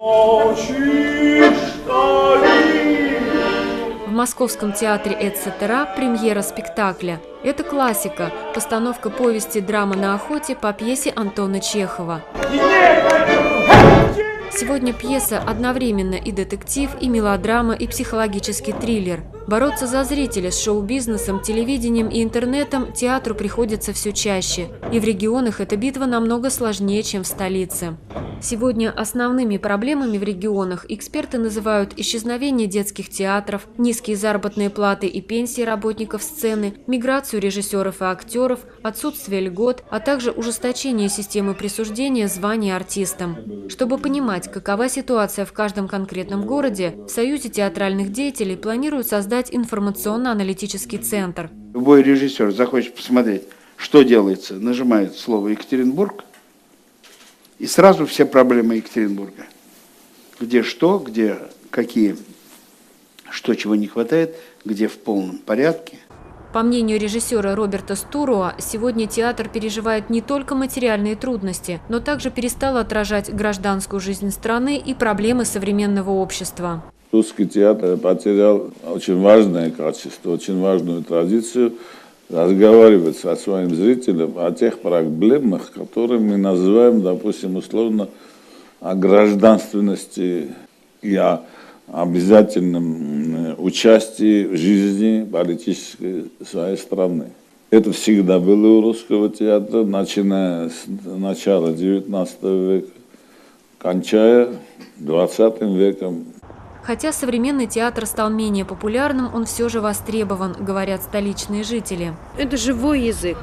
В Московском театре «Эцетера» премьера спектакля. Это классика – постановка повести «Драма на охоте» по пьесе Антона Чехова. Сегодня пьеса одновременно и детектив, и мелодрама, и психологический триллер. Бороться за зрителя с шоу-бизнесом, телевидением и интернетом театру приходится все чаще. И в регионах эта битва намного сложнее, чем в столице. Сегодня основными проблемами в регионах эксперты называют исчезновение детских театров, низкие заработные платы и пенсии работников сцены, миграцию режиссеров и актеров, отсутствие льгот, а также ужесточение системы присуждения званий артистам. Чтобы понимать, какова ситуация в каждом конкретном городе, в Союзе театральных деятелей планируют создать информационно-аналитический центр. Любой режиссер захочет посмотреть, что делается, нажимает слово «Екатеринбург», и сразу все проблемы Екатеринбурга. Где что, где какие, что чего не хватает, где в полном порядке. По мнению режиссера Роберта Стуруа, сегодня театр переживает не только материальные трудности, но также перестал отражать гражданскую жизнь страны и проблемы современного общества. Русский театр потерял очень важное качество, очень важную традицию разговаривать со своим зрителем о тех проблемах, которые мы называем, допустим, условно, о гражданственности и о обязательном участии в жизни политической своей страны. Это всегда было у русского театра, начиная с начала XIX века, кончая XX веком. Хотя современный театр стал менее популярным, он все же востребован, говорят столичные жители. Это живой язык.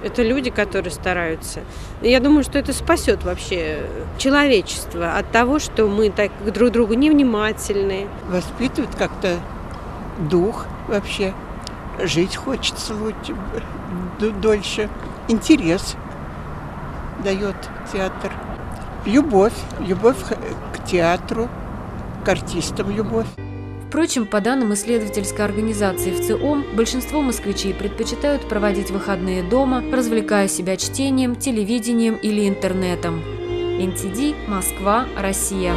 Это люди, которые стараются. И я думаю, что это спасет вообще человечество от того, что мы так друг к другу невнимательны. Воспитывает как-то дух вообще. Жить хочется дольше. Интерес дает театр. Любовь к театру, к артистам любовь. Впрочем, по данным исследовательской организации ВЦИОМ, большинство москвичей предпочитают проводить выходные дома, развлекая себя чтением, телевидением или интернетом. НТД, Москва, Россия.